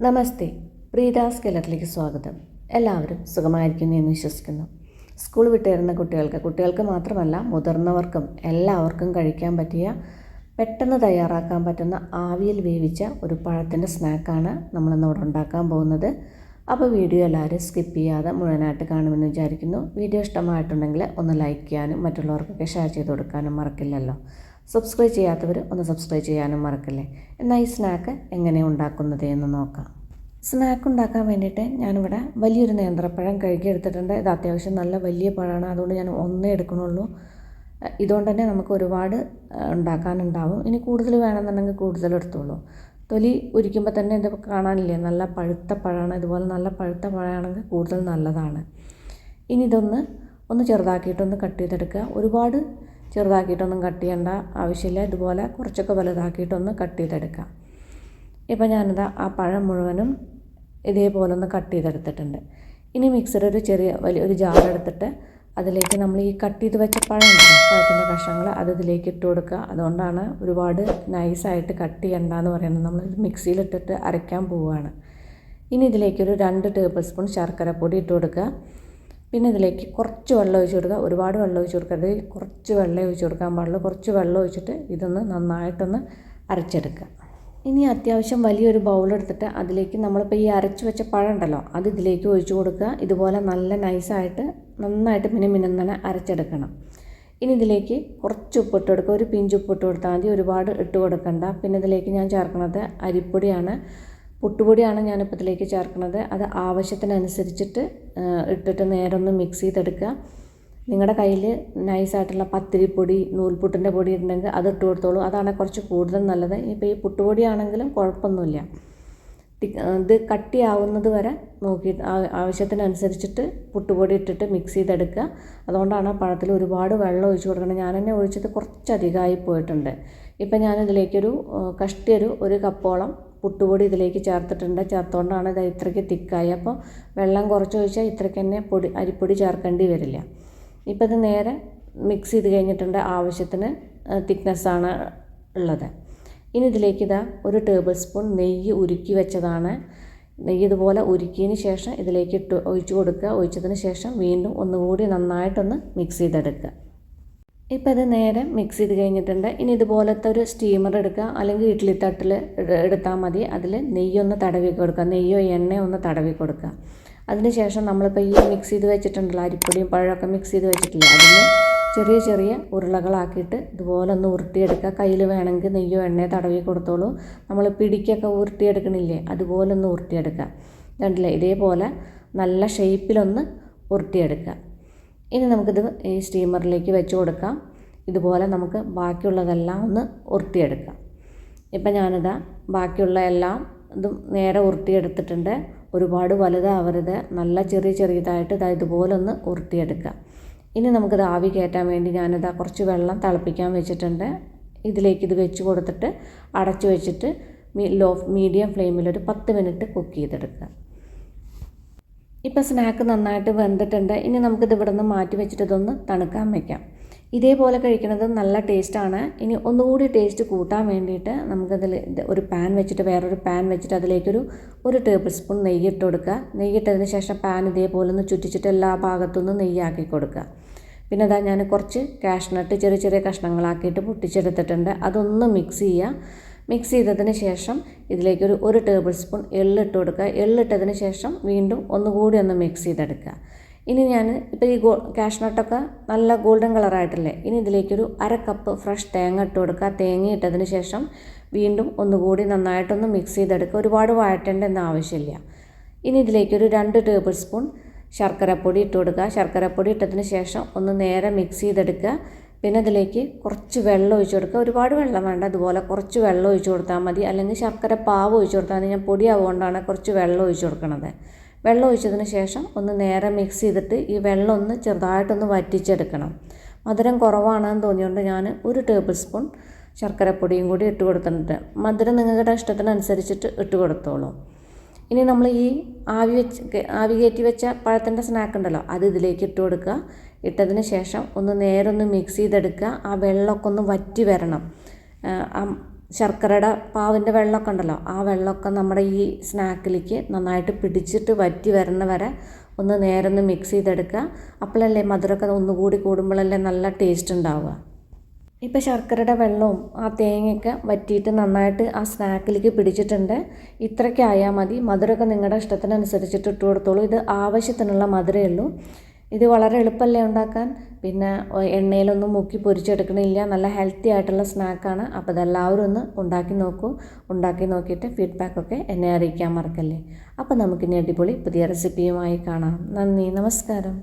നമസ്തേ, പ്രീതാസ് കേരളത്തിലേക്ക് സ്വാഗതം. എല്ലാവരും സുഖമായിരിക്കുന്നു എന്ന് വിശ്വസിക്കുന്നു. സ്കൂൾ വിട്ട് വരുന്ന കുട്ടികൾക്ക് മാത്രമല്ല മുതിർന്നവർക്കും എല്ലാവർക്കും കഴിക്കാൻ പറ്റിയ പെട്ടെന്ന് തയ്യാറാക്കാൻ പറ്റുന്ന ആവിയിൽ വേവിച്ച ഒരു പഴത്തിൻ്റെ സ്നാക്കാണ് നമ്മളിന്നിവിടെ ഉണ്ടാക്കാൻ പോകുന്നത്. അപ്പോൾ വീഡിയോ എല്ലാവരും സ്കിപ്പ് ചെയ്യാതെ മുഴുവനായിട്ട് കാണുമെന്ന് വിചാരിക്കുന്നു. വീഡിയോ ഇഷ്ടമായിട്ടുണ്ടെങ്കിൽ ഒന്ന് ലൈക്ക് ചെയ്യാനും മറ്റുള്ളവർക്കൊക്കെ ഷെയർ ചെയ്ത് കൊടുക്കാനും മറക്കില്ലല്ലോ. സബ്സ്ക്രൈബ് ചെയ്യാത്തവർ ഒന്ന് സബ്സ്ക്രൈബ് ചെയ്യാനും മറക്കല്ലേ. എന്നാൽ ഈ സ്നാക്ക് എങ്ങനെയാണ് ഉണ്ടാക്കുന്നത് എന്ന് നോക്കാം. സ്നാക്ക് ഉണ്ടാക്കാൻ വേണ്ടിയിട്ട് ഞാനിവിടെ വലിയൊരു നേന്ത്രപ്പഴം കഴുകിയെടുത്തിട്ടുണ്ട്. ഇത് അത്യാവശ്യം നല്ല വലിയ പഴമാണ്, അതുകൊണ്ട് ഞാൻ ഒന്നേ എടുക്കണുള്ളൂ. ഇതുകൊണ്ട് തന്നെ നമുക്ക് ഒരുപാട് ഉണ്ടാക്കാനുണ്ടാവും. ഇനി കൂടുതൽ വേണമെന്നുണ്ടെങ്കിൽ കൂടുതൽ എടുത്തോളൂ. തൊലി ഉരിക്കുമ്പോൾ തന്നെ ഇത് കാണാനില്ലേ, നല്ല പഴുത്ത പഴമാണ്. ഇതുപോലെ നല്ല പഴുത്ത പഴമാണെങ്കിൽ കൂടുതൽ നല്ലതാണ്. ഇനി ഒന്ന് ചെറുതാക്കിയിട്ടൊന്ന് കട്ട് ചെയ്തെടുക്കുക. ഒരുപാട് ചെറുതാക്കിയിട്ടൊന്നും കട്ട് ചെയ്യേണ്ട ആവശ്യമില്ല. ഇതുപോലെ കുറച്ചൊക്കെ വലുതാക്കിയിട്ടൊന്ന് കട്ട് ചെയ്തെടുക്കുക. ഇപ്പം ഞാനിതാ ആ പഴം മുഴുവനും ഇതേപോലെ ഒന്ന് കട്ട് ചെയ്തെടുത്തിട്ടുണ്ട്. ഇനി മിക്സർ വലിയൊരു ജാർ എടുത്തിട്ട് അതിലേക്ക് നമ്മൾ ഈ കട്ട് ചെയ്ത് വെച്ച പഴത്തിൻ്റെ കഷ്ണങ്ങൾ ഇതിലേക്ക് ഇട്ട് കൊടുക്കുക. അതുകൊണ്ടാണ് ഒരുപാട് നൈസായിട്ട് കട്ട് ചെയ്യണ്ടെന്ന് പറയുന്നത്. നമ്മൾ മിക്സിയിലിട്ടിട്ട് അരയ്ക്കാൻ പോവുകയാണ്. ഇനി ഇതിലേക്കൊരു 2 ടേബിൾ സ്പൂൺ ശർക്കരപ്പൊടി ഇട്ട് കൊടുക്കുക. പിന്നെ ഇതിലേക്ക് കുറച്ച് വെള്ളം ഒഴിച്ച് കൊടുക്കുക. ഒരുപാട് വെള്ളം ഒഴിച്ച് കൊടുക്കരുത്, കുറച്ച് വെള്ളം ഒഴിച്ച് കൊടുക്കാൻ പാടുള്ളൂ. കുറച്ച് വെള്ളം ഒഴിച്ചിട്ട് ഇതൊന്ന് നന്നായിട്ടൊന്ന് അരച്ചെടുക്കുക. ഇനി അത്യാവശ്യം വലിയൊരു ബൗളെടുത്തിട്ട് അതിലേക്ക് നമ്മളിപ്പോൾ ഈ അരച്ച് വെച്ച പഴം ഉണ്ടല്ലോ ഇതിലേക്ക് ഒഴിച്ച് കൊടുക്കുക. ഇതുപോലെ നല്ല നൈസായിട്ട് നന്നായിട്ട് മിനുമിനുന്നെ അരച്ചെടുക്കണം. ഇനി ഇതിലേക്ക് കുറച്ച് ഉപ്പിട്ട് കൊടുക്കുക. ഒരു പിഞ്ച് ഉപ്പിട്ട് കൊടുത്താൽ മതി, ഒരുപാട് ഇട്ട് കൊടുക്കണ്ട. പിന്നെ ഇതിലേക്ക് ഞാൻ ചേർക്കുന്നത് അരിപ്പൊടിയാണ്, പുട്ടുപൊടിയാണ് ഞാനിപ്പോൾ ഇതിലേക്ക് ചേർക്കുന്നത്. അത് ആവശ്യത്തിനനുസരിച്ചിട്ട് ഇട്ടിട്ട് നേരെ ഒന്ന് മിക്സ് ചെയ്തെടുക്കുക. നിങ്ങളുടെ കയ്യിൽ നൈസായിട്ടുള്ള പത്തിരിപ്പൊടി, നൂൽപുട്ടിൻ്റെ പൊടി ഉണ്ടെങ്കിൽ അത് ഇട്ട് കൊടുത്തോളൂ. അതാണ് കുറച്ച് കൂടുതൽ നല്ലത്. ഇപ്പോൾ ഈ പുട്ടുപൊടിയാണെങ്കിലും കുഴപ്പമൊന്നുമില്ല. ഇത് കട്ടിയാവുന്നത് വരെ നോക്കിയിട്ട് ആവശ്യത്തിനനുസരിച്ചിട്ട് പുട്ടുപൊടി ഇട്ടിട്ട് മിക്സ് ചെയ്തെടുക്കുക. അതുകൊണ്ടാണ് പഴത്തിൽ ഒരുപാട് വെള്ളം ഒഴിച്ച് കൊടുക്കണം. ഞാൻ തന്നെ ഒഴിച്ചത് കുറച്ചധികമായി പോയിട്ടുണ്ട്. ഇപ്പം ഞാനിതിലേക്കൊരു കഷ്ടിയൊരു 1 കപ്പോളം പുട്ടുപൊടി ഇതിലേക്ക് ചേർത്തുകൊണ്ടാണ് ഇത് ഇത്രയ്ക്ക് തിക്കായി. അപ്പോൾ വെള്ളം കുറച്ച് ഒഴിച്ചാൽ ഇത്രയ്ക്ക് തന്നെ അരിപ്പൊടി ചേർക്കേണ്ടി വരില്ല. ഇപ്പോൾ ഇത് നേരെ മിക്സ് ചെയ്ത് കഴിഞ്ഞിട്ടുണ്ട്. ആവശ്യത്തിന് തിക്നെസ്സാണ് ഉള്ളത്. ഇനി ഇതിലേക്ക് 1 ടേബിൾ സ്പൂൺ നെയ്യ് ഉരുക്കി വെച്ചതാണ്. നെയ്യ് ഇതുപോലെ ഉരുക്കിയതിന് ശേഷം ഇതിലേക്ക് ഒഴിച്ച് കൊടുക്കുക. ഒഴിച്ചതിന് ശേഷം വീണ്ടും ഒന്നുകൂടി നന്നായിട്ടൊന്ന് മിക്സ് ചെയ്തെടുക്കുക. ഇപ്പോൾ ഇത് നേരെ മിക്സ് ചെയ്ത് കഴിഞ്ഞിട്ടുണ്ട്. ഇനി ഇതുപോലത്തെ ഒരു സ്റ്റീമർ എടുക്കുക, അല്ലെങ്കിൽ ഇഡ്ഡലി തട്ടിൽ എടുത്താൽ മതി. അതിൽ നെയ്യൊന്ന് തടവി കൊടുക്കുക, നെയ്യോ എണ്ണയോ ഒന്ന് തടവി കൊടുക്കുക. അതിന് ശേഷം നമ്മളിപ്പോൾ ഈ മിക്സ് ചെയ്ത് വെച്ചിട്ടുണ്ടല്ലോ, അരിപ്പൊടിയും പഴമൊക്കെ മിക്സ് ചെയ്ത് വെച്ചിട്ടില്ല, അതിന് ചെറിയ ചെറിയ ഉരുളകളാക്കിയിട്ട് ഇതുപോലെ ഒന്ന് ഉരുട്ടിയെടുക്കുക. കയ്യിൽ വേണമെങ്കിൽ നെയ്യോ എണ്ണയോ തടവി കൊടുത്തോളൂ. നമ്മൾ പിടിക്കൊക്കെ ഉരുട്ടിയെടുക്കണില്ലേ, അതുപോലെ ഒന്ന് ഉരുട്ടിയെടുക്കുക. കണ്ടില്ലേ, ഇതേപോലെ നല്ല ഷേപ്പിലൊന്ന് ഉരുട്ടിയെടുക്കുക. ഇനി നമുക്കിത് ഈ സ്റ്റീമറിലേക്ക് വെച്ച് കൊടുക്കാം. ഇതുപോലെ നമുക്ക് ബാക്കിയുള്ളതെല്ലാം ഒന്ന് ഉരുട്ടിയെടുക്കാം. ഇപ്പം ഞാനിതാ ബാക്കിയുള്ള എല്ലാം ഇതും നേരെ ഉരുട്ടിയെടുത്തിട്ടുണ്ട്. ഒരുപാട് വലുതാവരുത്, നല്ല ചെറിയതായിട്ട് ഇതുപോലെ ഒന്ന് ഉരുട്ടിയെടുക്കുക. ഇനി നമുക്കിത് ആവി കയറ്റാൻ വേണ്ടി ഞാനിതാ കുറച്ച് വെള്ളം തിളപ്പിക്കാൻ വെച്ചിട്ടുണ്ട്. ഇതിലേക്ക് ഇത് വെച്ച് കൊടുത്തിട്ട് അടച്ചു വെച്ചിട്ട് മീഡിയം ഫ്ലെയിമിലൊരു 10 മിനിറ്റ് കുക്ക് ചെയ്തെടുക്കുക. ഇപ്പോൾ സ്നാക്ക് നന്നായിട്ട് വെന്തിട്ടുണ്ട്. ഇനി നമുക്കിത് ഇവിടെ നിന്ന് മാറ്റി വെച്ചിട്ട് ഇതൊന്ന് തണുക്കാൻ വയ്ക്കാം. ഇതേപോലെ കഴിക്കുന്നത് നല്ല ടേസ്റ്റാണ്. ഇനി ഒന്നുകൂടി ടേസ്റ്റ് കൂട്ടാൻ വേണ്ടിയിട്ട് നമുക്കതിൽ ഒരു പാൻ വെച്ചിട്ട് വേറൊരു പാൻ വെച്ചിട്ട് അതിലേക്കൊരു 1 ടേബിൾ സ്പൂൺ നെയ്യ് ഇട്ട് കൊടുക്കുക. നെയ്യിട്ടതിന് ശേഷം പാൻ ഇതേപോലെ ഒന്ന് ചുറ്റിച്ചിട്ട് എല്ലാ ഭാഗത്തുനിന്നും നെയ്യാക്കി കൊടുക്കുക. പിന്നെ ഞാൻ കുറച്ച് കാഷ്നട്ട് ചെറിയ കഷ്ണങ്ങളാക്കിയിട്ട് പൊട്ടിച്ചെടുത്തിട്ടുണ്ട്. അതൊന്ന് മിക്സ് ചെയ്യുക. മിക്സ് ചെയ്തതിന് ശേഷം ഇതിലേക്കൊരു 1 ടേബിൾ സ്പൂൺ എള്ളിട്ട് കൊടുക്കുക. എള്ളിട്ടതിന് ശേഷം വീണ്ടും ഒന്നുകൂടി ഒന്ന് മിക്സ് ചെയ്തെടുക്കുക. ഇനി ഞാൻ ഇപ്പോൾ ഈ കാഷ്നട്ടൊക്കെ നല്ല ഗോൾഡൻ കളറായിട്ടില്ലേ, ഇനി ഇതിലേക്കൊരു 1/2 കപ്പ് ഫ്രഷ് തേങ്ങ ഇട്ട് കൊടുക്കുക. തേങ്ങ ഇട്ടതിന് ശേഷം വീണ്ടും ഒന്നുകൂടി നന്നായിട്ടൊന്ന് മിക്സ് ചെയ്തെടുക്കുക. ഒരുപാട് വഴറ്റേണ്ട ഒന്നും ആവശ്യമില്ല. ഇനി ഇതിലേക്കൊരു 2 ടേബിൾ സ്പൂൺ ശർക്കരപ്പൊടി ഇട്ട് കൊടുക്കുക. ശർക്കരപ്പൊടി ഇട്ടതിന് ശേഷം ഒന്ന് നേരെ മിക്സ് ചെയ്തെടുക്കുക. പിന്നെ ഇതിലേക്ക് കുറച്ച് വെള്ളം ഒഴിച്ച് കൊടുക്കുക. ഒരുപാട് വെള്ളം വേണ്ട, അതുപോലെ കുറച്ച് വെള്ളം ഒഴിച്ച് കൊടുത്താൽ മതി. അല്ലെങ്കിൽ ശർക്കര പാവ് ഒഴിച്ച് കൊടുത്താൽ മതി. ഞാൻ പൊടിയാവുകൊണ്ടാണ് കുറച്ച് വെള്ളം ഒഴിച്ച് കൊടുക്കുന്നത്. വെള്ളം ഒഴിച്ചതിന് ശേഷം ഒന്ന് നേരെ മിക്സ് ചെയ്തിട്ട് ഈ വെള്ളം ഒന്ന് ചെറുതായിട്ടൊന്ന് വറ്റിച്ചെടുക്കണം. മധുരം കുറവാണെന്ന് തോന്നിയുകൊണ്ട് ഞാൻ 1 ടേബിൾ സ്പൂൺ ശർക്കരപ്പൊടിയും കൂടി ഇട്ട് കൊടുത്തിട്ടുണ്ട്. മധുരം നിങ്ങളുടെ ഇഷ്ടത്തിനനുസരിച്ചിട്ട് ഇട്ട് കൊടുത്തോളൂ. ഇനി നമ്മൾ ഈ ആവി കയറ്റി വെച്ച പഴത്തിൻ്റെ സ്നാക്ക് ഉണ്ടല്ലോ, അത് ഇതിലേക്ക് ഇട്ട് കൊടുക്കുക. ഇട്ടതിന് ശേഷം ഒന്ന് നേരെ ഒന്ന് മിക്സ് ചെയ്തെടുക്കുക. ആ വെള്ളമൊക്കെ ഒന്ന് വറ്റി വരണം. ശർക്കരയുടെ പാവിൻ്റെ വെള്ളമൊക്കെ ഉണ്ടല്ലോ, ആ വെള്ളമൊക്കെ നമ്മുടെ ഈ സ്നാക്കിലേക്ക് നന്നായിട്ട് പിടിച്ചിട്ട് വറ്റി വരുന്ന വരെ ഒന്ന് നേരെ ഒന്ന് മിക്സ് ചെയ്തെടുക്കുക. അപ്പോഴല്ലേ മധുരമൊക്കെ ഒന്നുകൂടി കൂടുമ്പോഴല്ലേ നല്ല ടേസ്റ്റ് ഉണ്ടാവുക. ഇപ്പോൾ ശർക്കരയുടെ വെള്ളവും ആ തേങ്ങയൊക്കെ വറ്റിയിട്ട് നന്നായിട്ട് ആ സ്നാക്കിലേക്ക് പിടിച്ചിട്ടുണ്ട്. ഇത്രയ്ക്ക് ആയാൽ മതി. മധുരമൊക്കെ നിങ്ങളുടെ ഇഷ്ടത്തിനനുസരിച്ചിട്ട് ഇട്ട് കൊടുത്തോളൂ. ഇത് ആവശ്യത്തിനുള്ള മധുരമേ ഉള്ളൂ. ഇത് വളരെ എളുപ്പമല്ലേ ഉണ്ടാക്കാൻ. പിന്നെ എണ്ണയിലൊന്നും മുക്കി പൊരിച്ചെടുക്കണില്ല. നല്ല ഹെൽത്തി ആയിട്ടുള്ള സ്നാക്കാണ്. അപ്പോൾ ഇതെല്ലാവരും ഒന്ന് ഉണ്ടാക്കി നോക്കൂ. ഉണ്ടാക്കി നോക്കിയിട്ട് ഫീഡ്ബാക്കൊക്കെ എന്നെ അറിയിക്കാൻ മറക്കല്ലേ. അപ്പോൾ നമുക്കിനി അടിപൊളി പുതിയ റെസിപ്പിയുമായി കാണാം. നന്ദി, നമസ്കാരം.